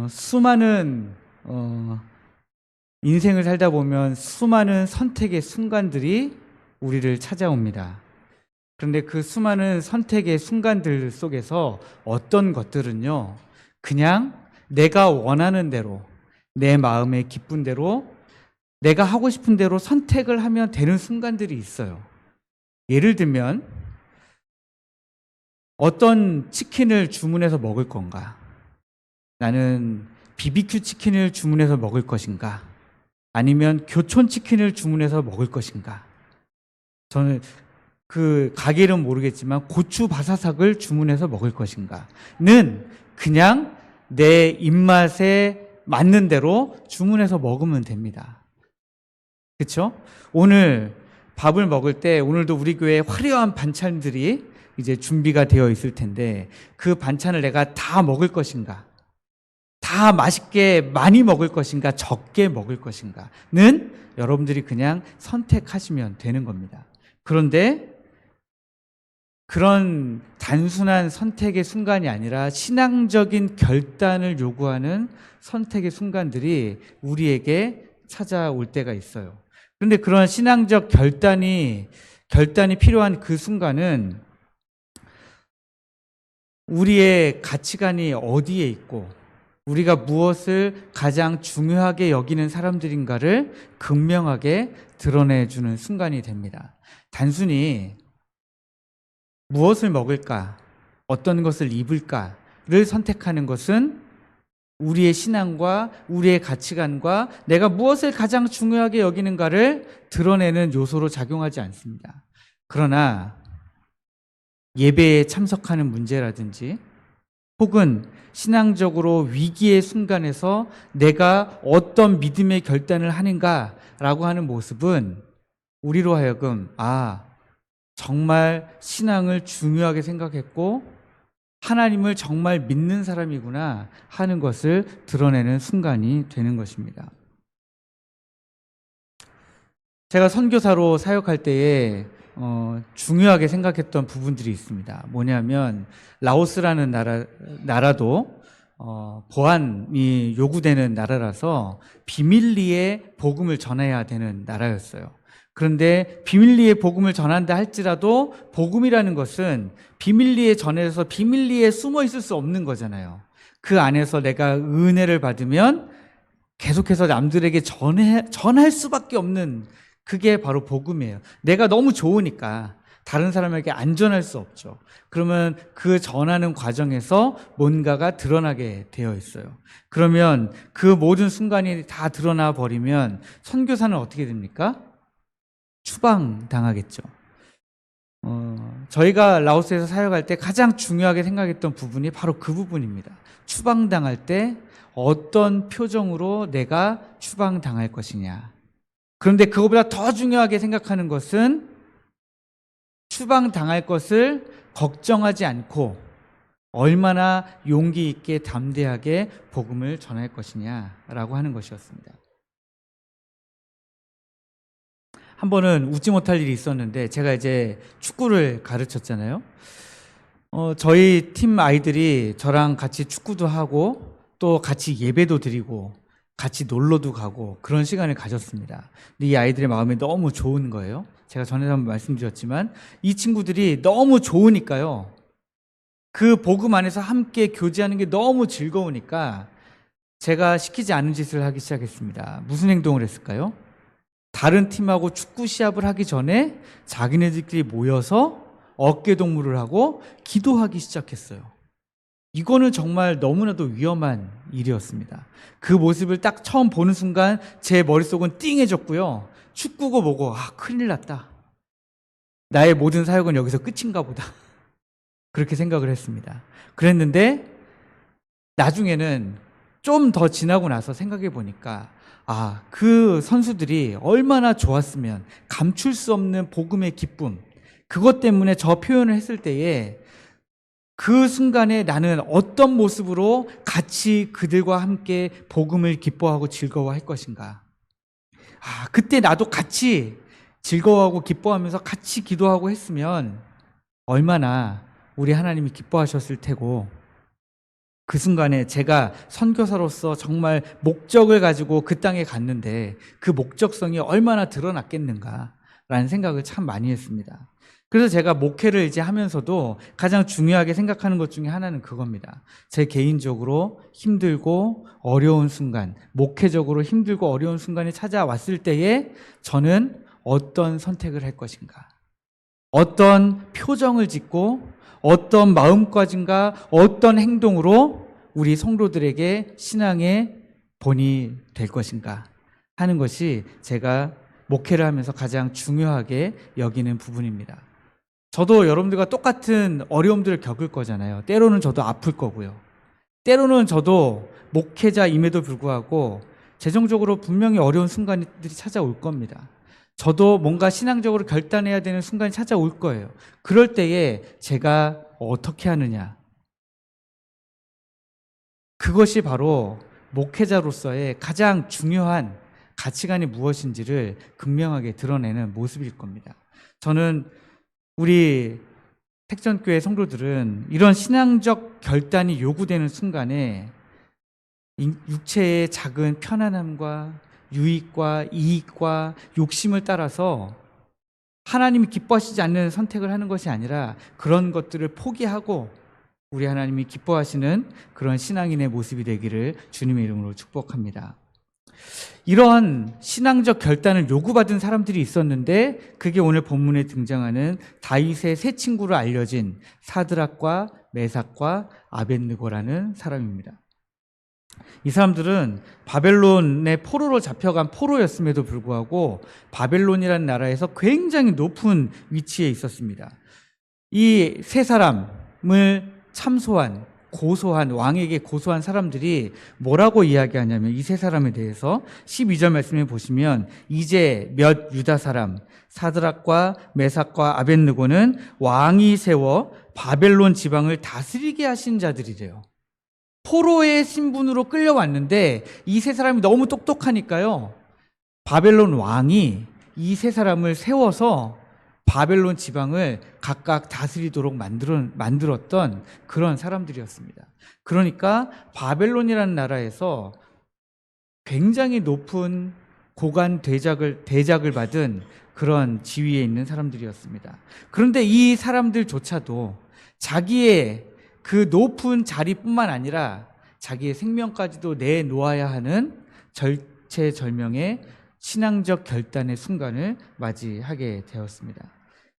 수많은 인생을 살다 보면 수많은 선택의 순간들이 우리를 찾아옵니다. 그런데 그 수많은 선택의 순간들 속에서 어떤 것들은요, 그냥 내가 원하는 대로, 내 마음에 기쁜 대로, 내가 하고 싶은 대로 선택을 하면 되는 순간들이 있어요. 예를 들면, 어떤 치킨을 주문해서 먹을 건가? 나는 BBQ 치킨을 주문해서 먹을 것인가? 아니면 교촌 치킨을 주문해서 먹을 것인가? 저는 그 가게 이름 모르겠지만 고추 바사삭을 주문해서 먹을 것인가는 그냥 내 입맛에 맞는 대로 주문해서 먹으면 됩니다. 그렇죠? 오늘 밥을 먹을 때 오늘도 우리 교회에 화려한 반찬들이 이제 준비가 되어 있을 텐데 그 반찬을 내가 다 먹을 것인가? 다 맛있게 많이 먹을 것인가? 적게 먹을 것인가는 여러분들이 그냥 선택하시면 되는 겁니다. 그런데 그런 단순한 선택의 순간이 아니라 신앙적인 결단을 요구하는 선택의 순간들이 우리에게 찾아올 때가 있어요. 그런데 그런 신앙적 결단이 필요한 그 순간은 우리의 가치관이 어디에 있고 우리가 무엇을 가장 중요하게 여기는 사람들인가를 극명하게 드러내주는 순간이 됩니다. 단순히 무엇을 먹을까, 어떤 것을 입을까를 선택하는 것은 우리의 신앙과 우리의 가치관과 내가 무엇을 가장 중요하게 여기는가를 드러내는 요소로 작용하지 않습니다. 그러나 예배에 참석하는 문제라든지 혹은 신앙적으로 위기의 순간에서 내가 어떤 믿음의 결단을 하는가라고 하는 모습은 우리로 하여금 정말 신앙을 중요하게 생각했고 하나님을 정말 믿는 사람이구나 하는 것을 드러내는 순간이 되는 것입니다. 제가 선교사로 사역할 때에 중요하게 생각했던 부분들이 있습니다. 뭐냐면 라오스라는 나라도 보안이 요구되는 나라라서 비밀리에 복음을 전해야 되는 나라였어요. 그런데 비밀리에 복음을 전한다 할지라도 복음이라는 것은 비밀리에 전해서 비밀리에 숨어 있을 수 없는 거잖아요. 그 안에서 내가 은혜를 받으면 계속해서 남들에게 전할 수밖에 없는 그게 바로 복음이에요. 내가 너무 좋으니까 다른 사람에게 안 전할 수 없죠. 그러면 그 전하는 과정에서 뭔가가 드러나게 되어 있어요. 그러면 그 모든 순간이 다 드러나 버리면 선교사는 어떻게 됩니까? 추방당하겠죠. 저희가 라오스에서 사역할 때 가장 중요하게 생각했던 부분이 바로 그 부분입니다. 추방당할 때 어떤 표정으로 내가 추방당할 것이냐. 그런데 그것보다 더 중요하게 생각하는 것은 추방당할 것을 걱정하지 않고 얼마나 용기 있게 담대하게 복음을 전할 것이냐라고 하는 것이었습니다. 한 번은 웃지 못할 일이 있었는데 제가 이제 축구를 가르쳤잖아요. 저희 팀 아이들이 저랑 같이 축구도 하고 또 같이 예배도 드리고 같이 놀러도 가고 그런 시간을 가졌습니다. 근데 이 아이들의 마음이 너무 좋은 거예요. 제가 전에도 한번 말씀드렸지만 이 친구들이 너무 좋으니까요. 그 복음 안에서 함께 교제하는 게 너무 즐거우니까 제가 시키지 않은 짓을 하기 시작했습니다. 무슨 행동을 했을까요? 다른 팀하고 축구 시합을 하기 전에 자기네들끼리 모여서 어깨동무를 하고 기도하기 시작했어요. 이거는 정말 너무나도 위험한 일이었습니다. 그 모습을 딱 처음 보는 순간 제 머릿속은 띵해졌고요. 축구고 뭐고 큰일 났다. 나의 모든 사역은 여기서 끝인가 보다. 그렇게 생각을 했습니다. 그랬는데 나중에는 좀 더 지나고 나서 생각해 보니까 그 선수들이 얼마나 좋았으면 감출 수 없는 복음의 기쁨, 그것 때문에 저 표현을 했을 때에 그 순간에 나는 어떤 모습으로 같이 그들과 함께 복음을 기뻐하고 즐거워할 것인가. 그때 나도 같이 즐거워하고 기뻐하면서 같이 기도하고 했으면 얼마나 우리 하나님이 기뻐하셨을 테고 그 순간에 제가 선교사로서 정말 목적을 가지고 그 땅에 갔는데 그 목적성이 얼마나 드러났겠는가라는 생각을 참 많이 했습니다. 그래서 제가 목회를 이제 하면서도 가장 중요하게 생각하는 것 중에 하나는 그겁니다. 제 개인적으로 힘들고 어려운 순간, 목회적으로 힘들고 어려운 순간이 찾아왔을 때에 저는 어떤 선택을 할 것인가? 어떤 표정을 짓고 어떤 마음가짐과 어떤 행동으로 우리 성도들에게 신앙의 본이 될 것인가 하는 것이 제가 목회를 하면서 가장 중요하게 여기는 부분입니다. 저도 여러분들과 똑같은 어려움들을 겪을 거잖아요. 때로는 저도 아플 거고요. 때로는 저도 목회자임에도 불구하고 재정적으로 분명히 어려운 순간들이 찾아올 겁니다. 저도 뭔가 신앙적으로 결단해야 되는 순간이 찾아올 거예요. 그럴 때에 제가 어떻게 하느냐. 그것이 바로 목회자로서의 가장 중요한 가치관이 무엇인지를 극명하게 드러내는 모습일 겁니다. 저는 우리 택전교회 성도들은 이런 신앙적 결단이 요구되는 순간에 육체의 작은 편안함과 유익과 이익과 욕심을 따라서 하나님이 기뻐하시지 않는 선택을 하는 것이 아니라 그런 것들을 포기하고 우리 하나님이 기뻐하시는 그런 신앙인의 모습이 되기를 주님의 이름으로 축복합니다. 이런 신앙적 결단을 요구받은 사람들이 있었는데 그게 오늘 본문에 등장하는 다윗의 세 친구로 알려진 사드락과 메삭과 아벳느고라는 사람입니다. 이 사람들은 바벨론의 포로로 잡혀간 포로였음에도 불구하고 바벨론이라는 나라에서 굉장히 높은 위치에 있었습니다. 이 세 사람을 참소한 고소한 왕에게 고소한 사람들이 뭐라고 이야기하냐면 이 세 사람에 대해서 12절 말씀에 보시면 이제 몇 유다 사람 사드락과 메삭과 아벳느고는 왕이 세워 바벨론 지방을 다스리게 하신 자들이래요. 포로의 신분으로 끌려왔는데 이 세 사람이 너무 똑똑하니까요. 바벨론 왕이 이 세 사람을 세워서 바벨론 지방을 각각 다스리도록 만들었던 그런 사람들이었습니다. 그러니까 바벨론이라는 나라에서 굉장히 높은 고관 대작을 받은 그런 지위에 있는 사람들이었습니다. 그런데 이 사람들조차도 자기의 그 높은 자리뿐만 아니라 자기의 생명까지도 내놓아야 하는 절체절명의 신앙적 결단의 순간을 맞이하게 되었습니다.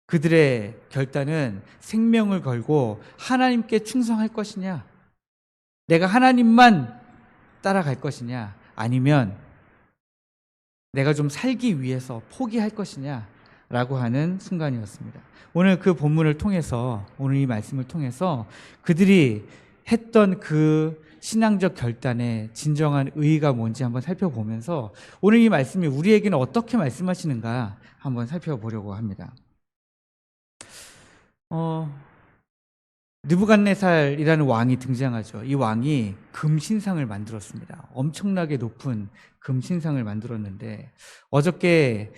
그들의 결단은 생명을 걸고 하나님께 충성할 것이냐, 내가 하나님만 따라갈 것이냐, 아니면 내가 좀 살기 위해서 포기할 것이냐 라고 하는 순간이었습니다. 오늘 그 본문을 통해서, 오늘 이 말씀을 통해서 그들이 했던 그 신앙적 결단의 진정한 의의가 뭔지 한번 살펴보면서 오늘 이 말씀이 우리에게는 어떻게 말씀하시는가 한번 살펴보려고 합니다. 느부갓네살이라는 왕이 등장하죠. 이 왕이 금신상을 만들었습니다. 엄청나게 높은 금신상을 만들었는데 어저께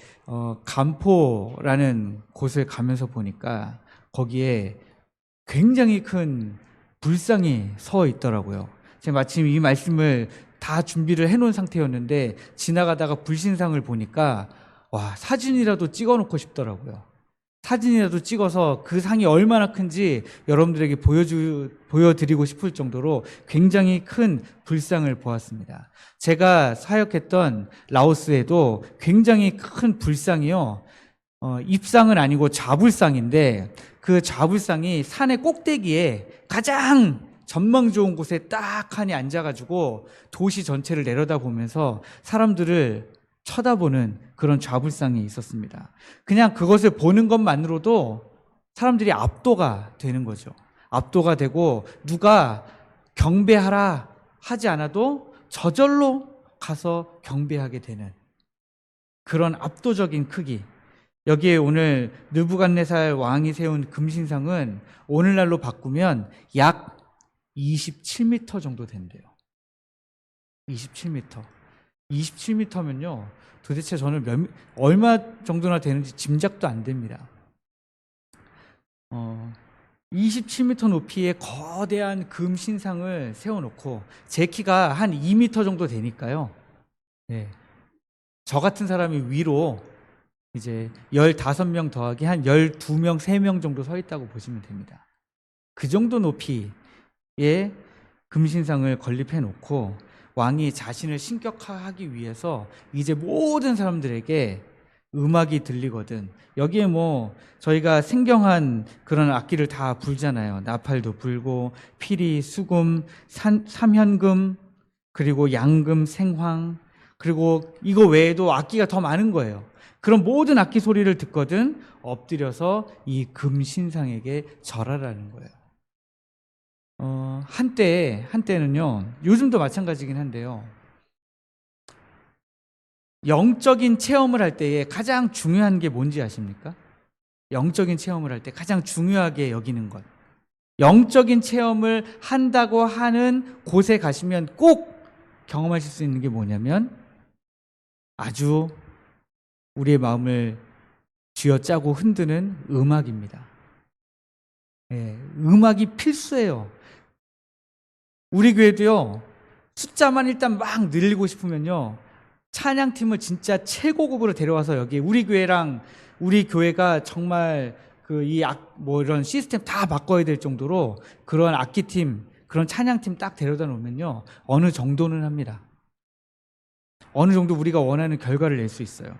간포라는 곳을 가면서 보니까 거기에 굉장히 큰 불상이 서 있더라고요. 제가 마침 이 말씀을 다 준비를 해놓은 상태였는데 지나가다가 불신상을 보니까 와, 사진이라도 찍어놓고 싶더라고요. 사진이라도 찍어서 그 상이 얼마나 큰지 여러분들에게 보여드리고 싶을 정도로 굉장히 큰 불상을 보았습니다. 제가 사역했던 라오스에도 굉장히 큰 불상이요. 입상은 아니고 좌불상인데 그 좌불상이 산의 꼭대기에 가장 전망 좋은 곳에 딱 하니 앉아가지고 도시 전체를 내려다보면서 사람들을 쳐다보는 그런 좌불상이 있었습니다. 그냥 그것을 보는 것만으로도 사람들이 압도가 되는 거죠. 압도가 되고 누가 경배하라 하지 않아도 저절로 가서 경배하게 되는 그런 압도적인 크기. 여기에 오늘 느부갓네살 왕이 세운 금신상은 오늘날로 바꾸면 약 27m 정도 된대요. 27m. 27m면요. 도대체 저는 얼마 정도나 되는지 짐작도 안 됩니다. 27m 높이의 거대한 금 신상을 세워놓고 제 키가 한 2m 정도 되니까요. 네. 저 같은 사람이 위로 이제 15명 더하기 한 12명, 3명 정도 서 있다고 보시면 됩니다. 그 정도 높이의 금신상을 건립해 놓고 왕이 자신을 신격화하기 위해서 이제 모든 사람들에게 음악이 들리거든. 여기에 뭐 저희가 생경한 그런 악기를 다 불잖아요. 나팔도 불고 피리, 수금, 삼현금, 그리고 양금, 생황, 그리고 이거 외에도 악기가 더 많은 거예요. 그런 모든 악기 소리를 듣거든 엎드려서 이 금신상에게 절하라는 거예요. 한때는요, 요즘도 마찬가지긴 한데요. 영적인 체험을 할 때에 가장 중요한 게 뭔지 아십니까? 영적인 체험을 할 때 가장 중요하게 여기는 것. 영적인 체험을 한다고 하는 곳에 가시면 꼭 경험하실 수 있는 게 뭐냐면 아주 우리의 마음을 쥐어짜고 흔드는 음악입니다. 예, 음악이 필수예요. 우리 교회도요, 숫자만 일단 막 늘리고 싶으면요, 찬양팀을 진짜 최고급으로 데려와서 여기 우리 교회랑 우리 교회가 정말 뭐 이런 시스템 다 바꿔야 될 정도로 그런 악기팀, 그런 찬양팀 딱 데려다 놓으면요, 어느 정도는 합니다. 어느 정도 우리가 원하는 결과를 낼 수 있어요.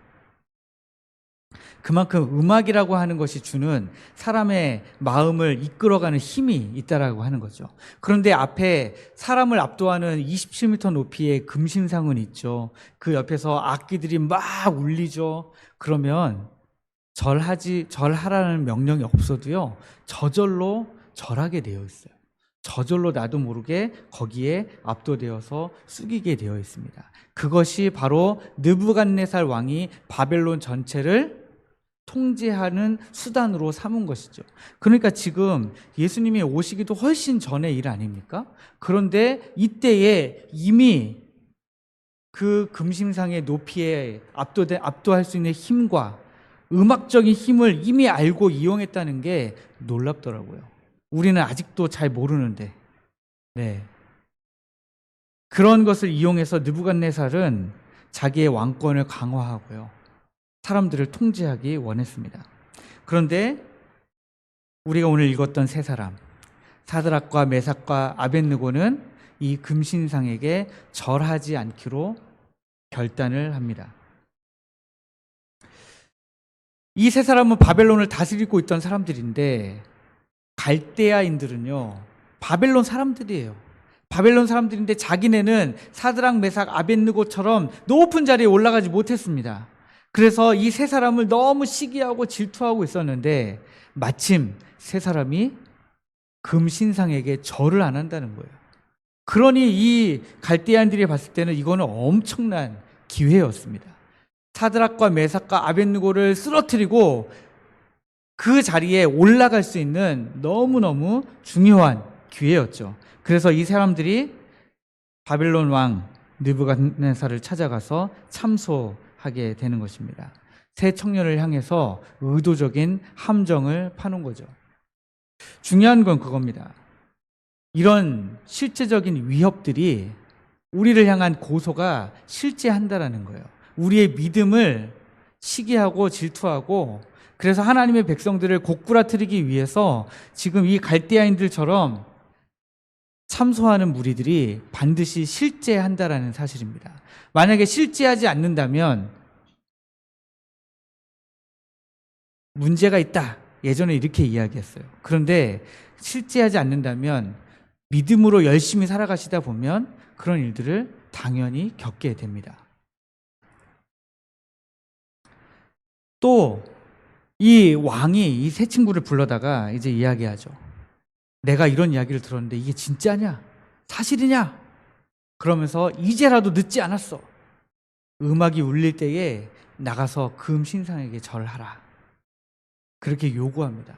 그만큼 음악이라고 하는 것이 주는 사람의 마음을 이끌어가는 힘이 있다라고 하는 거죠. 그런데 앞에 사람을 압도하는 27m 높이의 금신상은 있죠. 그 옆에서 악기들이 막 울리죠. 그러면 절하라는 명령이 없어도요, 저절로 절하게 되어 있어요. 저절로 나도 모르게 거기에 압도되어서 숙이게 되어 있습니다. 그것이 바로 느부갓네살 왕이 바벨론 전체를 통제하는 수단으로 삼은 것이죠. 그러니까 지금 예수님이 오시기도 훨씬 전의 일 아닙니까? 그런데 이때에 이미 그 금신상의 높이에 압도할 수 있는 힘과 음악적인 힘을 이미 알고 이용했다는 게 놀랍더라고요. 우리는 아직도 잘 모르는데, 네. 그런 것을 이용해서 느부갓네살은 자기의 왕권을 강화하고요, 사람들을 통제하기 원했습니다. 그런데 우리가 오늘 읽었던 세 사람, 사드락과 메삭과 아벳느고는 이 금신상에게 절하지 않기로 결단을 합니다. 이 세 사람은 바벨론을 다스리고 있던 사람들인데 갈대아인들은요, 바벨론 사람들이에요. 바벨론 사람들인데 자기네는 사드락, 메삭, 아벳느고처럼 높은 자리에 올라가지 못했습니다. 그래서 이 세 사람을 너무 시기하고 질투하고 있었는데 마침 세 사람이 금신상에게 절을 안 한다는 거예요. 그러니 이 갈대아인들이 봤을 때는 이거는 엄청난 기회였습니다. 사드락과 메삭과 아벳느고를 쓰러뜨리고 그 자리에 올라갈 수 있는 너무너무 중요한 기회였죠. 그래서 이 사람들이 바벨론 왕 느부갓네살을 찾아가서 참소하게 되는 것입니다. 새 청년을 향해서 의도적인 함정을 파놓은 거죠. 중요한 건 그겁니다. 이런 실제적인 위협들이 우리를 향한 고소가 실제한다라는 거예요. 우리의 믿음을 시기하고 질투하고, 그래서 하나님의 백성들을 고꾸라뜨리기 위해서 지금 이 갈대아인들처럼 참소하는 무리들이 반드시 실제한다라는 사실입니다. 만약에 실제하지 않는다면 문제가 있다, 예전에 이렇게 이야기했어요. 그런데 실제하지 않는다면 믿음으로 열심히 살아가시다 보면 그런 일들을 당연히 겪게 됩니다. 또 이 왕이 이 세 친구를 불러다가 이제 이야기하죠. 내가 이런 이야기를 들었는데 이게 진짜냐? 사실이냐? 그러면서 이제라도 늦지 않았어. 음악이 울릴 때에 나가서 금신상에게 절하라. 그렇게 요구합니다.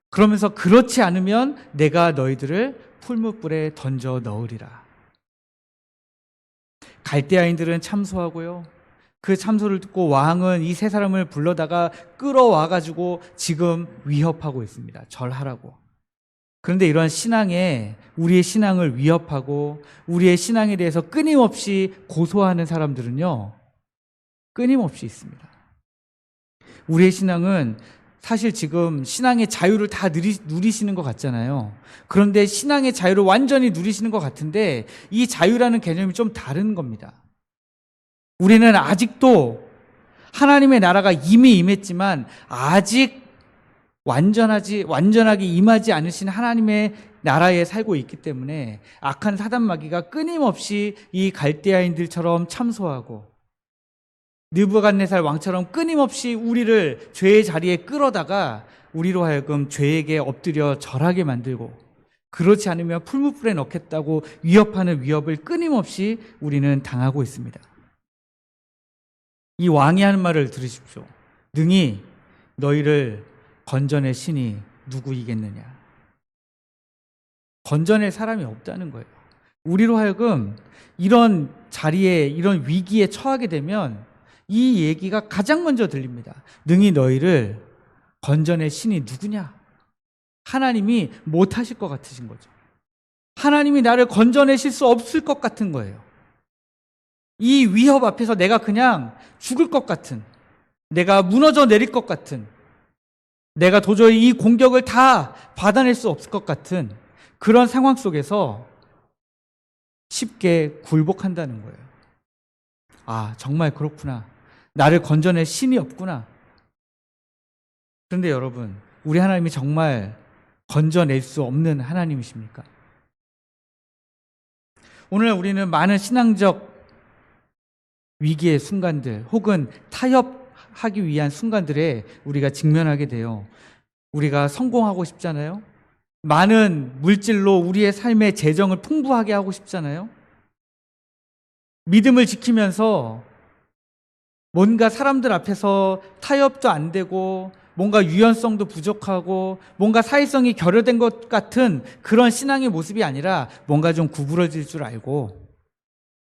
그러면서 그렇지 않으면 내가 너희들을 풀무불에 던져 넣으리라. 갈대아인들은 참소하고요, 그 참소를 듣고 왕은 이 세 사람을 불러다가 끌어와가지고 지금 위협하고 있습니다. 절하라고. 그런데 이러한 신앙에 우리의 신앙을 위협하고 우리의 신앙에 대해서 끊임없이 고소하는 사람들은요, 끊임없이 있습니다. 우리의 신앙은 사실 지금 신앙의 자유를 다 누리시는 것 같잖아요. 그런데 신앙의 자유를 완전히 누리시는 것 같은데 이 자유라는 개념이 좀 다른 겁니다. 우리는 아직도 하나님의 나라가 이미 임했지만 아직 완전하게 임하지 않으신 하나님의 나라에 살고 있기 때문에 악한 사단 마귀가 끊임없이 이 갈대아인들처럼 참소하고 느부갓네살 왕처럼 끊임없이 우리를 죄의 자리에 끌어다가 우리로 하여금 죄에게 엎드려 절하게 만들고 그렇지 않으면 풀무불에 넣겠다고 위협하는 위협을 끊임없이 우리는 당하고 있습니다. 이 왕이 하는 말을 들으십시오. 능히 너희를 건져낼 신이 누구이겠느냐. 건져낼 사람이 없다는 거예요. 우리로 하여금 이런 자리에 이런 위기에 처하게 되면 이 얘기가 가장 먼저 들립니다. 능히 너희를 건져낼 신이 누구냐? 하나님이 못하실 것 같으신 거죠. 하나님이 나를 건져내실 수 없을 것 같은 거예요. 이 위협 앞에서 내가 그냥 죽을 것 같은, 내가 무너져 내릴 것 같은, 내가 도저히 이 공격을 다 받아낼 수 없을 것 같은 그런 상황 속에서 쉽게 굴복한다는 거예요. 아, 정말 그렇구나. 나를 건져낼 신이 없구나. 그런데 여러분, 우리 하나님이 정말 건져낼 수 없는 하나님이십니까? 오늘 우리는 많은 신앙적 위기의 순간들 혹은 타협하기 위한 순간들에 우리가 직면하게 돼요. 우리가 성공하고 싶잖아요. 많은 물질로 우리의 삶의 재정을 풍부하게 하고 싶잖아요. 믿음을 지키면서 뭔가 사람들 앞에서 타협도 안 되고 뭔가 유연성도 부족하고 뭔가 사회성이 결여된 것 같은 그런 신앙의 모습이 아니라 뭔가 좀 구부러질 줄 알고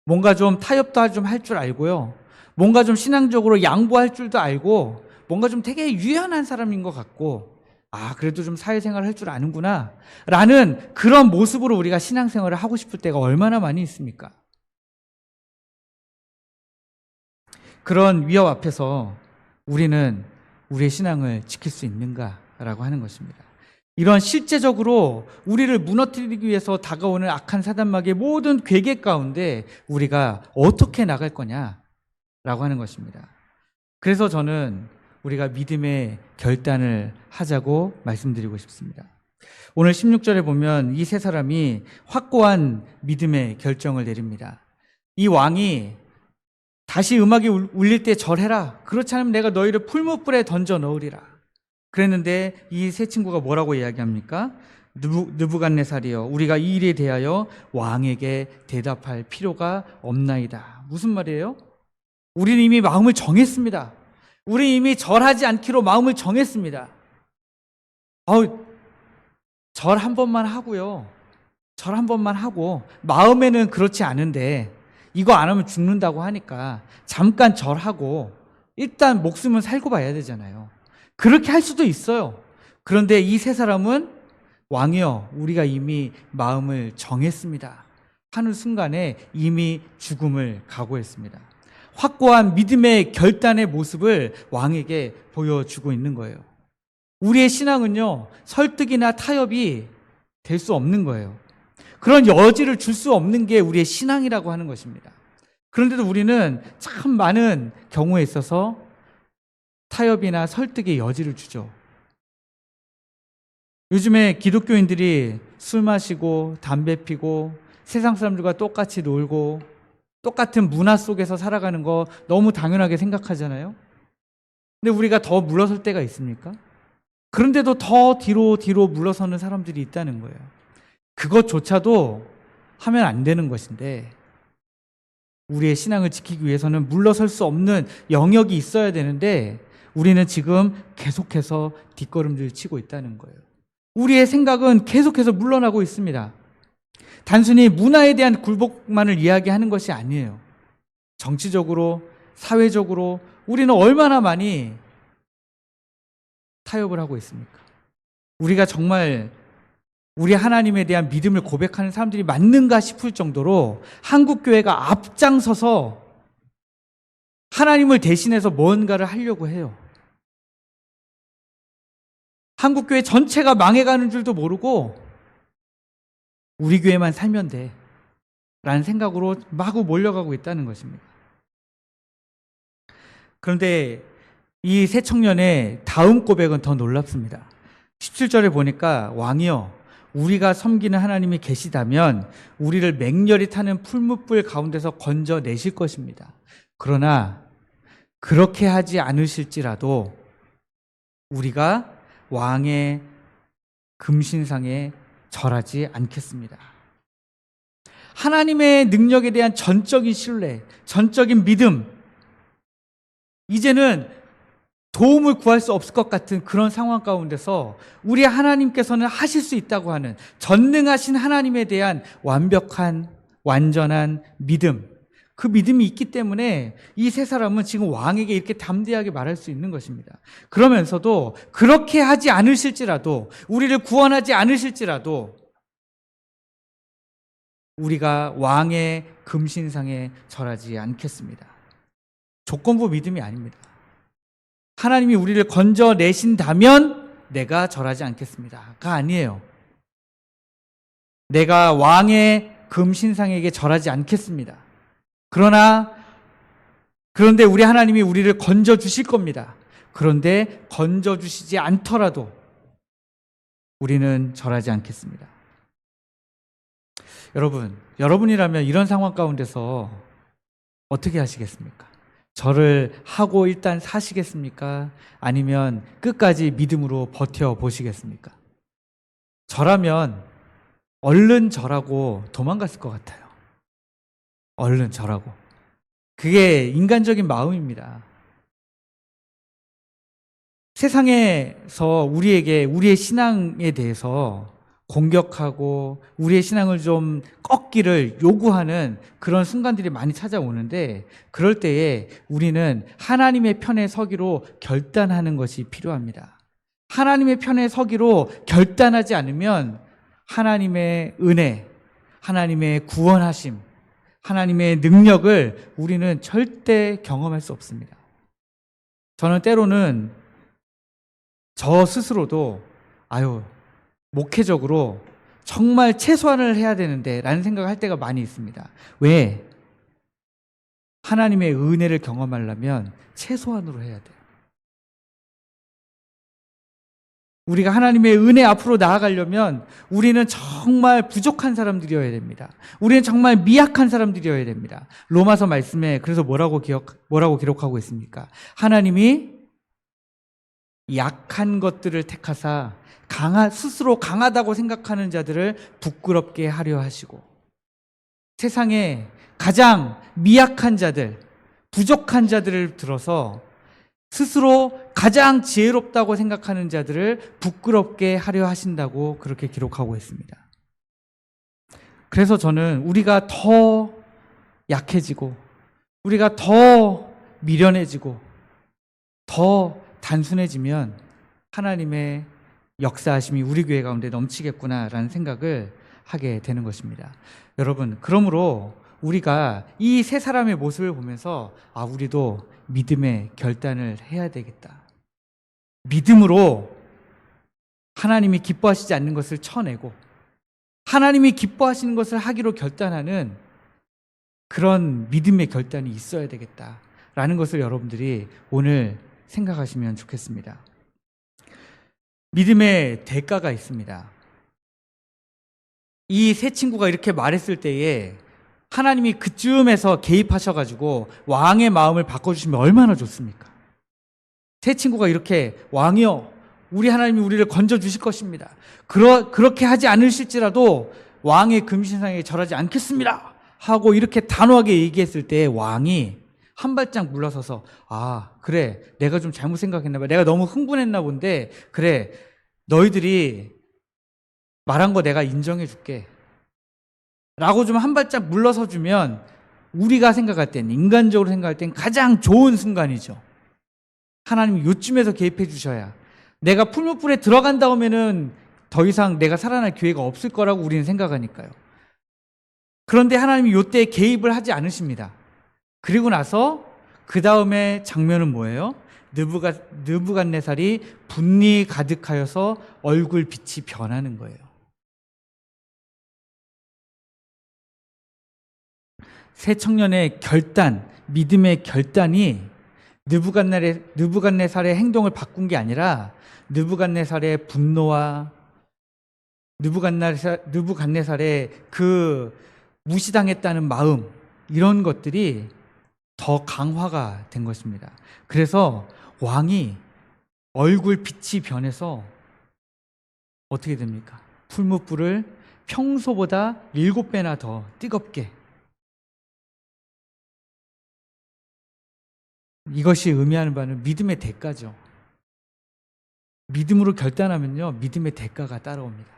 뭔가 좀 타협도 좀 할 줄 알고요. 뭔가 좀 신앙적으로 양보할 줄도 알고 뭔가 좀 되게 유연한 사람인 것 같고 아, 그래도 좀 사회생활을 할 줄 아는구나 라는 그런 모습으로 우리가 신앙생활을 하고 싶을 때가 얼마나 많이 있습니까? 그런 위협 앞에서 우리는 우리의 신앙을 지킬 수 있는가라고 하는 것입니다. 이런 실제적으로 우리를 무너뜨리기 위해서 다가오는 악한 사단마귀의 모든 괴계 가운데 우리가 어떻게 나갈 거냐라고 하는 것입니다. 그래서 저는 우리가 믿음의 결단을 하자고 말씀드리고 싶습니다. 오늘 16절에 보면 이 세 사람이 확고한 믿음의 결정을 내립니다. 이 왕이 다시 음악이 울릴 때 절해라. 그렇지 않으면 내가 너희를 풀무불에 던져 넣으리라. 그랬는데 이 세 친구가 뭐라고 이야기합니까? 느부갓네살이여, 우리가 이 일에 대하여 왕에게 대답할 필요가 없나이다. 무슨 말이에요? 우리는 이미 마음을 정했습니다. 우리 이미 절하지 않기로 마음을 정했습니다. 절 한 번만 하고요. 절 한 번만 하고 마음에는 그렇지 않은데 이거 안 하면 죽는다고 하니까 잠깐 절하고 일단 목숨은 살고 봐야 되잖아요. 그렇게 할 수도 있어요. 그런데 이 세 사람은 왕이여, 우리가 이미 마음을 정했습니다 하는 순간에 이미 죽음을 각오했습니다. 확고한 믿음의 결단의 모습을 왕에게 보여주고 있는 거예요. 우리의 신앙은요, 설득이나 타협이 될 수 없는 거예요. 그런 여지를 줄 수 없는 게 우리의 신앙이라고 하는 것입니다. 그런데도 우리는 참 많은 경우에 있어서 타협이나 설득의 여지를 주죠. 요즘에 기독교인들이 술 마시고 담배 피고 세상 사람들과 똑같이 놀고 똑같은 문화 속에서 살아가는 거 너무 당연하게 생각하잖아요. 근데 우리가 더 물러설 때가 있습니까? 그런데도 더 뒤로 물러서는 사람들이 있다는 거예요. 그것조차도 하면 안 되는 것인데 우리의 신앙을 지키기 위해서는 물러설 수 없는 영역이 있어야 되는데 우리는 지금 계속해서 뒷걸음질 치고 있다는 거예요. 우리의 생각은 계속해서 물러나고 있습니다. 단순히 문화에 대한 굴복만을 이야기하는 것이 아니에요. 정치적으로, 사회적으로 우리는 얼마나 많이 타협을 하고 있습니까? 우리가 정말 우리 하나님에 대한 믿음을 고백하는 사람들이 맞는가 싶을 정도로 한국교회가 앞장서서 하나님을 대신해서 뭔가를 하려고 해요. 한국교회 전체가 망해가는 줄도 모르고 우리 교회만 살면 돼 라는 생각으로 마구 몰려가고 있다는 것입니다. 그런데 이 새 청년의 다음 고백은 더 놀랍습니다. 17절에 보니까 왕이여 우리가 섬기는 하나님이 계시다면 우리를 맹렬히 타는 풀무불 가운데서 건져내실 것입니다. 그러나 그렇게 하지 않으실지라도 우리가 왕의 금신상에 절하지 않겠습니다. 하나님의 능력에 대한 전적인 신뢰, 전적인 믿음, 이제는 도움을 구할 수 없을 것 같은 그런 상황 가운데서 우리 하나님께서는 하실 수 있다고 하는 전능하신 하나님에 대한 완벽한, 완전한 믿음, 그 믿음이 있기 때문에 이 세 사람은 지금 왕에게 이렇게 담대하게 말할 수 있는 것입니다. 그러면서도 그렇게 하지 않으실지라도, 우리를 구원하지 않으실지라도 우리가 왕의 금신상에 절하지 않겠습니다. 조건부 믿음이 아닙니다. 하나님이 우리를 건져내신다면 내가 절하지 않겠습니다가 아니에요. 내가 왕의 금신상에게 절하지 않겠습니다. 그런데 우리 하나님이 우리를 건져주실 겁니다. 그런데 건져주시지 않더라도 우리는 절하지 않겠습니다. 여러분이라면 이런 상황 가운데서 어떻게 하시겠습니까? 절을 하고 일단 사시겠습니까? 아니면 끝까지 믿음으로 버텨보시겠습니까? 저라면 얼른 절하고 도망갔을 것 같아요. 얼른 절하고. 그게 인간적인 마음입니다. 세상에서 우리에게 우리의 신앙에 대해서 공격하고 우리의 신앙을 좀 꺾기를 요구하는 그런 순간들이 많이 찾아오는데, 그럴 때에 우리는 하나님의 편에 서기로 결단하는 것이 필요합니다. 하나님의 편에 서기로 결단하지 않으면 하나님의 은혜, 하나님의 구원하심, 하나님의 능력을 우리는 절대 경험할 수 없습니다. 저는 때로는 저 스스로도 목회적으로 정말 최소한을 해야 되는데 라는 생각을 할 때가 많이 있습니다. 왜? 하나님의 은혜를 경험하려면 최소한으로 해야 돼요. 우리가 하나님의 은혜 앞으로 나아가려면 우리는 정말 부족한 사람들이어야 됩니다. 우리는 정말 미약한 사람들이어야 됩니다. 로마서 말씀에 그래서 뭐라고 기록하고 있습니까? 하나님이 약한 것들을 택하사 스스로 강하다고 생각하는 자들을 부끄럽게 하려 하시고, 세상에 가장 미약한 자들, 부족한 자들을 들어서 스스로 가장 지혜롭다고 생각하는 자들을 부끄럽게 하려 하신다고 그렇게 기록하고 있습니다. 그래서 저는 우리가 더 약해지고 우리가 더 미련해지고 더 단순해지면 하나님의 역사하심이 우리 교회 가운데 넘치겠구나라는 생각을 하게 되는 것입니다. 여러분, 그러므로 우리가 이 세 사람의 모습을 보면서 우리도 믿음의 결단을 해야 되겠다. 믿음으로 하나님이 기뻐하시지 않는 것을 쳐내고 하나님이 기뻐하시는 것을 하기로 결단하는 그런 믿음의 결단이 있어야 되겠다라는 것을 여러분들이 오늘 생각하시면 좋겠습니다. 믿음의 대가가 있습니다. 이 세 친구가 이렇게 말했을 때에 하나님이 그쯤에서 개입하셔가지고 왕의 마음을 바꿔주시면 얼마나 좋습니까? 세 친구가 이렇게 왕이여 우리 하나님이 우리를 건져주실 것입니다. 그렇게 하지 않으실지라도 왕의 금신상에 절하지 않겠습니다 하고 이렇게 단호하게 얘기했을 때 왕이 한 발짝 물러서서 그래 내가 좀 잘못 생각했나 봐. 내가 너무 흥분했나 본데 그래 너희들이 말한 거 내가 인정해 줄게 라고 좀 한 발짝 물러서 주면 우리가 생각할 땐, 인간적으로 생각할 땐 가장 좋은 순간이죠. 하나님이 요쯤에서 개입해 주셔야, 내가 풀무불에 들어간 다음에는 더 이상 내가 살아날 기회가 없을 거라고 우리는 생각하니까요. 그런데 하나님이 이때 개입을 하지 않으십니다. 그리고 나서 그 다음에 장면은 뭐예요? 느부갓네살이 분이 가득하여서 얼굴 빛이 변하는 거예요. 새 청년의 결단, 믿음의 결단이 느부갓네살의 행동을 바꾼 게 아니라 느부갓네살의 분노와 느부갓네살의 그 무시당했다는 마음, 이런 것들이 더 강화가 된 것입니다. 그래서 왕이 얼굴 빛이 변해서 어떻게 됩니까? 풀무불을 평소보다 7배나 더 뜨겁게, 이것이 의미하는 바는 믿음의 대가죠. 믿음으로 결단하면요, 믿음의 대가가 따라옵니다.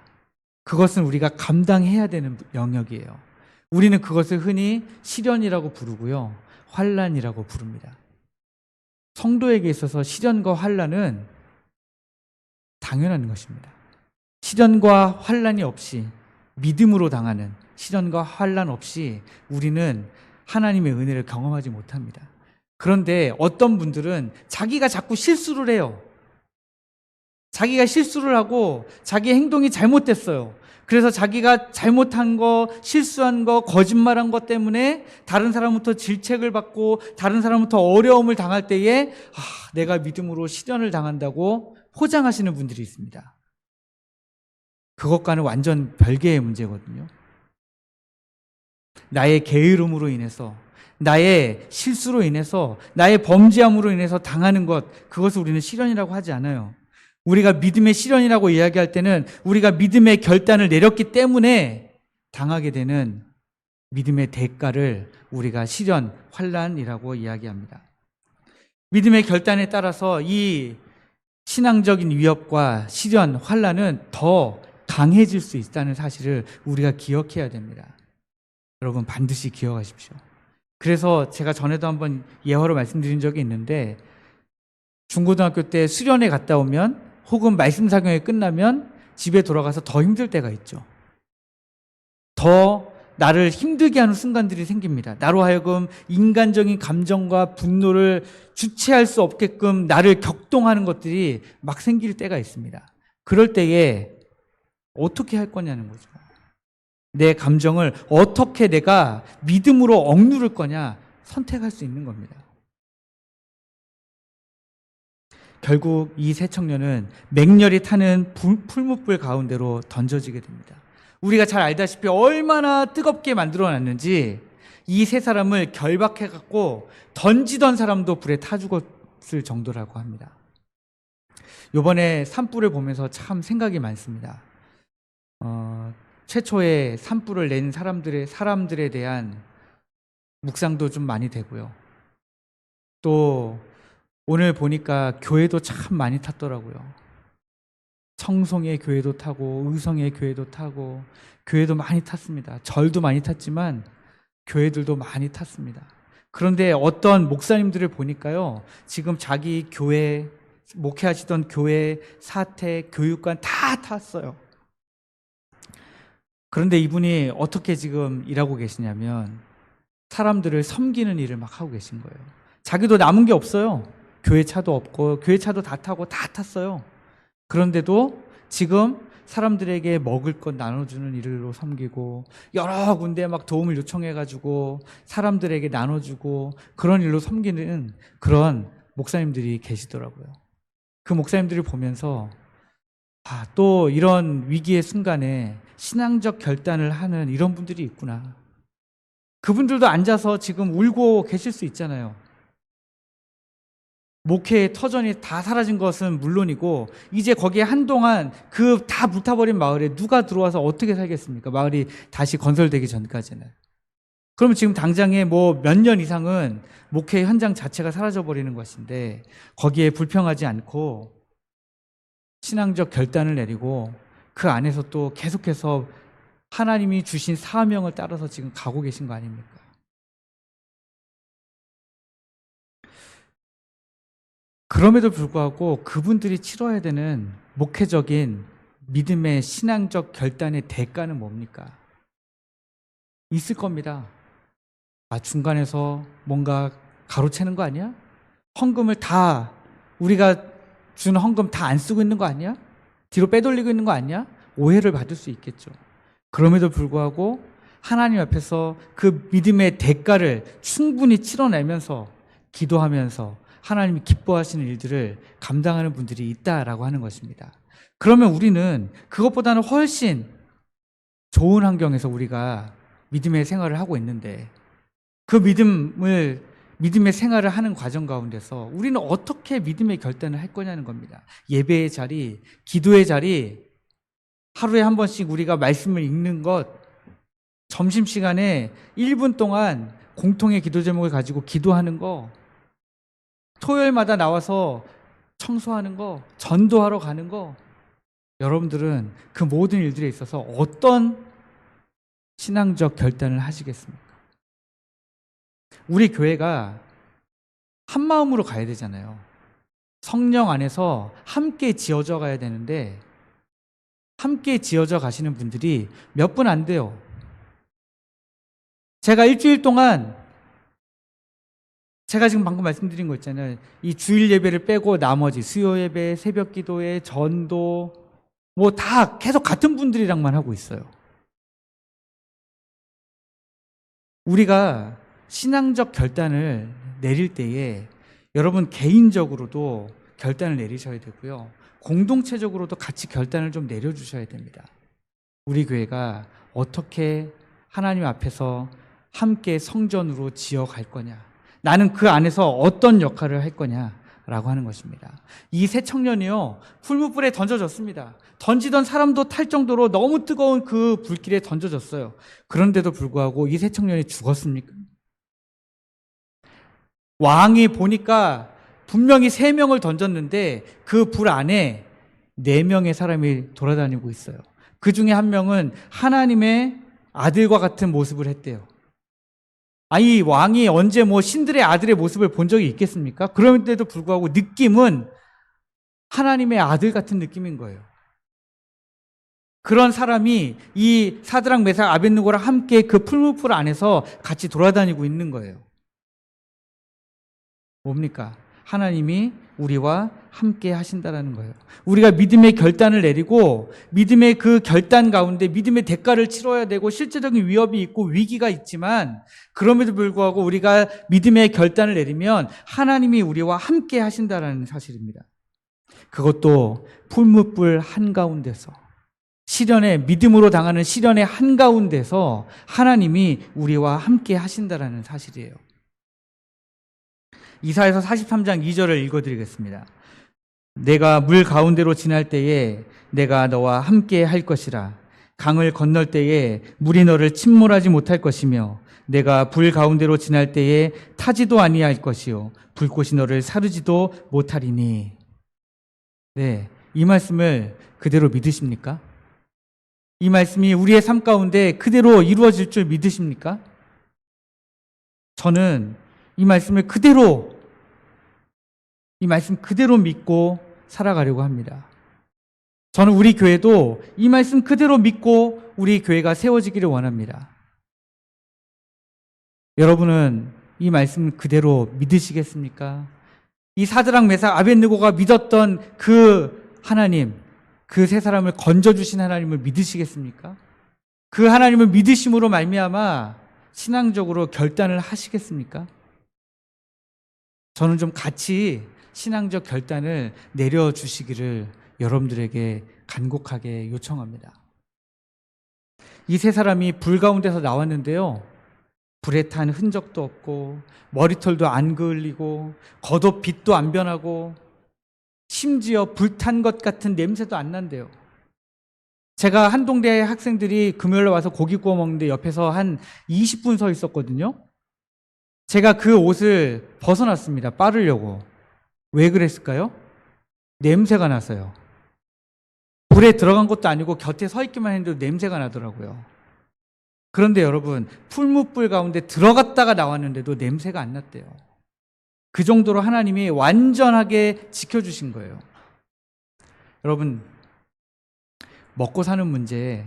그것은 우리가 감당해야 되는 영역이에요. 우리는 그것을 흔히 시련이라고 부르고요, 환난이라고 부릅니다. 성도에게 있어서 시련과 환난은 당연한 것입니다. 시련과 환난이 없이, 믿음으로 당하는 시련과 환난 없이 우리는 하나님의 은혜를 경험하지 못합니다. 그런데 어떤 분들은 자기가 자꾸 실수를 해요. 자기가 실수를 하고 자기 행동이 잘못됐어요. 그래서 자기가 잘못한 거, 실수한 거, 거짓말한 것 때문에 다른 사람부터 질책을 받고 다른 사람부터 어려움을 당할 때에 내가 믿음으로 시련을 당한다고 포장하시는 분들이 있습니다. 그것과는 완전 별개의 문제거든요. 나의 게으름으로 인해서, 나의 실수로 인해서, 나의 범죄함으로 인해서 당하는 것, 그것을 우리는 시련이라고 하지 않아요. 우리가 믿음의 시련이라고 이야기할 때는 우리가 믿음의 결단을 내렸기 때문에 당하게 되는 믿음의 대가를 우리가 시련, 환난이라고 이야기합니다. 믿음의 결단에 따라서 이 신앙적인 위협과 시련, 환난은 더 강해질 수 있다는 사실을 우리가 기억해야 됩니다. 여러분 반드시 기억하십시오. 그래서 제가 전에도 한번 예화로 말씀드린 적이 있는데, 중고등학교 때 수련회 갔다 오면 혹은 말씀 사경이 끝나면 집에 돌아가서 더 힘들 때가 있죠. 더 나를 힘들게 하는 순간들이 생깁니다. 나로 하여금 인간적인 감정과 분노를 주체할 수 없게끔 나를 격동하는 것들이 막 생길 때가 있습니다. 그럴 때에 어떻게 할 거냐는 거죠. 내 감정을 어떻게 내가 믿음으로 억누를 거냐, 선택할 수 있는 겁니다. 결국 이 세 청년은 맹렬히 타는 풀무불 가운데로 던져지게 됩니다. 우리가 잘 알다시피 얼마나 뜨겁게 만들어놨는지 이 세 사람을 결박해갖고 던지던 사람도 불에 타 죽었을 정도라고 합니다. 이번에 산불을 보면서 참 생각이 많습니다. 최초에 산불을 낸 사람들에 대한 묵상도 좀 많이 되고요. 또 오늘 보니까 교회도 참 많이 탔더라고요. 청송의 교회도 타고 의성의 교회도 타고, 교회도 많이 탔습니다. 절도 많이 탔지만 교회들도 많이 탔습니다. 그런데 어떤 목사님들을 보니까요, 지금 자기 교회, 목회하시던 교회, 사택, 교육관 다 탔어요. 그런데 이분이 어떻게 지금 일하고 계시냐면 사람들을 섬기는 일을 막 하고 계신 거예요. 자기도 남은 게 없어요. 교회 차도 없고 교회 차도 다 타고 다 탔어요. 그런데도 지금 사람들에게 먹을 것 나눠주는 일로 섬기고, 여러 군데 막 도움을 요청해가지고 사람들에게 나눠주고 그런 일로 섬기는 그런 목사님들이 계시더라고요. 그 목사님들을 보면서 또 이런 위기의 순간에 신앙적 결단을 하는 이런 분들이 있구나. 그분들도 앉아서 지금 울고 계실 수 있잖아요. 목회의 터전이 다 사라진 것은 물론이고, 이제 거기에 한동안 그 다 불타버린 마을에 누가 들어와서 어떻게 살겠습니까? 마을이 다시 건설되기 전까지는. 그러면 지금 당장에 뭐 몇 년 이상은 목회 현장 자체가 사라져버리는 것인데, 거기에 불평하지 않고 신앙적 결단을 내리고 그 안에서 또 계속해서 하나님이 주신 사명을 따라서 지금 가고 계신 거 아닙니까? 그럼에도 불구하고 그분들이 치러야 되는 목회적인 믿음의 신앙적 결단의 대가는 뭡니까? 있을 겁니다. 중간에서 뭔가 가로채는 거 아니야? 헌금을 다, 우리가 준 헌금 다 안 쓰고 있는 거 아니야? 뒤로 빼돌리고 있는 거 아니야? 오해를 받을 수 있겠죠. 그럼에도 불구하고 하나님 앞에서 그 믿음의 대가를 충분히 치러내면서 기도하면서 하나님이 기뻐하시는 일들을 감당하는 분들이 있다라고 하는 것입니다. 그러면 우리는 그것보다는 훨씬 좋은 환경에서 우리가 믿음의 생활을 하고 있는데, 그 믿음의 생활을 하는 과정 가운데서 우리는 어떻게 믿음의 결단을 할 거냐는 겁니다. 예배의 자리, 기도의 자리, 하루에 한 번씩 우리가 말씀을 읽는 것, 점심시간에 1분 동안 공통의 기도 제목을 가지고 기도하는 거, 토요일마다 나와서 청소하는 거, 전도하러 가는 거, 여러분들은 그 모든 일들에 있어서 어떤 신앙적 결단을 하시겠습니까? 우리 교회가 한 마음으로 가야 되잖아요. 성령 안에서 함께 지어져 가야 되는데, 함께 지어져 가시는 분들이 몇 분 안 돼요. 제가 일주일 동안, 제가 지금 방금 말씀드린 거 있잖아요. 이 주일 예배를 빼고 나머지 수요 예배, 새벽 기도회, 전도, 뭐 다 계속 같은 분들이랑만 하고 있어요. 우리가 신앙적 결단을 내릴 때에 여러분 개인적으로도 결단을 내리셔야 되고요. 공동체적으로도 같이 결단을 좀 내려주셔야 됩니다. 우리 교회가 어떻게 하나님 앞에서 함께 성전으로 지어갈 거냐, 나는 그 안에서 어떤 역할을 할 거냐라고 하는 것입니다. 이 새 청년이요, 풀무불에 던져졌습니다. 던지던 사람도 탈 정도로 너무 뜨거운 그 불길에 던져졌어요. 그런데도 불구하고 이 새 청년이 죽었습니까? 왕이 보니까 분명히 3명을 던졌는데 그 불 안에 4명의 사람이 돌아다니고 있어요. 그 중에 한 명은 하나님의 아들과 같은 모습을 했대요. 이 왕이 언제 뭐 신들의 아들의 모습을 본 적이 있겠습니까? 그런데도 불구하고 느낌은 하나님의 아들 같은 느낌인 거예요. 그런 사람이 이 사드락 메삭 아벳느고랑 함께 그 풀무불 안에서 같이 돌아다니고 있는 거예요. 뭡니까? 하나님이 우리와 함께 하신다라는 거예요. 우리가 믿음의 결단을 내리고 믿음의 그 결단 가운데 믿음의 대가를 치러야 되고 실제적인 위협이 있고 위기가 있지만, 그럼에도 불구하고 우리가 믿음의 결단을 내리면 하나님이 우리와 함께 하신다라는 사실입니다. 그것도 풀무불 한가운데서, 시련의, 믿음으로 당하는 시련의 한가운데서 하나님이 우리와 함께 하신다라는 사실이에요. 이사야서 43장 2절을 읽어드리겠습니다. 내가 물 가운데로 지날 때에 내가 너와 함께 할 것이라. 강을 건널 때에 물이 너를 침몰하지 못할 것이며 내가 불 가운데로 지날 때에 타지도 아니할 것이요 불꽃이 너를 사르지도 못하리니. 네, 이 말씀을 그대로 믿으십니까? 이 말씀이 우리의 삶 가운데 그대로 이루어질 줄 믿으십니까? 저는 이 말씀을 그대로, 이 말씀 그대로 믿고 살아가려고 합니다. 저는 우리 교회도 이 말씀 그대로 믿고 우리 교회가 세워지기를 원합니다. 여러분은 이 말씀 그대로 믿으시겠습니까? 이 사드락 메삭 아벳느고가 믿었던 그 하나님, 그 세 사람을 건져주신 하나님을 믿으시겠습니까? 그 하나님을 믿으심으로 말미암아 신앙적으로 결단을 하시겠습니까? 저는 좀 같이 신앙적 결단을 내려주시기를 여러분들에게 간곡하게 요청합니다. 이 세 사람이 불 가운데서 나왔는데요, 불에 탄 흔적도 없고 머리털도 안 그을리고 겉옷 빛도 안 변하고 심지어 불탄 것 같은 냄새도 안 난대요. 제가 한동대 학생들이 금요일에 와서 고기 구워 먹는데 옆에서 한 20분 서 있었거든요. 제가 그 옷을 벗어났습니다. 빠르려고. 왜 그랬을까요? 냄새가 나서요. 불에 들어간 것도 아니고 곁에 서 있기만 했는데 냄새가 나더라고요. 그런데 여러분, 풀무불 가운데 들어갔다가 나왔는데도 냄새가 안 났대요. 그 정도로 하나님이 완전하게 지켜주신 거예요. 여러분, 먹고 사는 문제에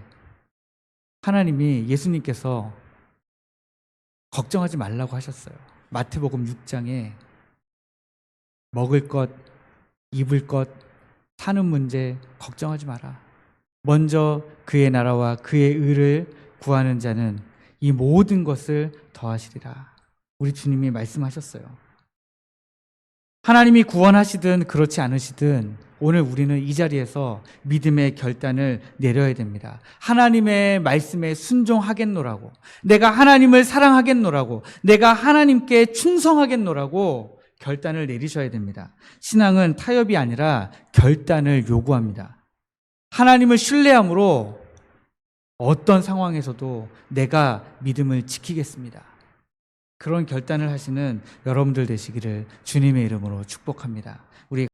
하나님이 예수님께서 걱정하지 말라고 하셨어요. 마태복음 6장에 먹을 것, 입을 것, 사는 문제 걱정하지 마라. 먼저 그의 나라와 그의 의를 구하는 자는 이 모든 것을 더하시리라. 우리 주님이 말씀하셨어요. 하나님이 구원하시든 그렇지 않으시든 오늘 우리는 이 자리에서 믿음의 결단을 내려야 됩니다. 하나님의 말씀에 순종하겠노라고, 내가 하나님을 사랑하겠노라고, 내가 하나님께 충성하겠노라고 결단을 내리셔야 됩니다. 신앙은 타협이 아니라 결단을 요구합니다. 하나님을 신뢰함으로 어떤 상황에서도 내가 믿음을 지키겠습니다. 그런 결단을 하시는 여러분들 되시기를 주님의 이름으로 축복합니다. 우리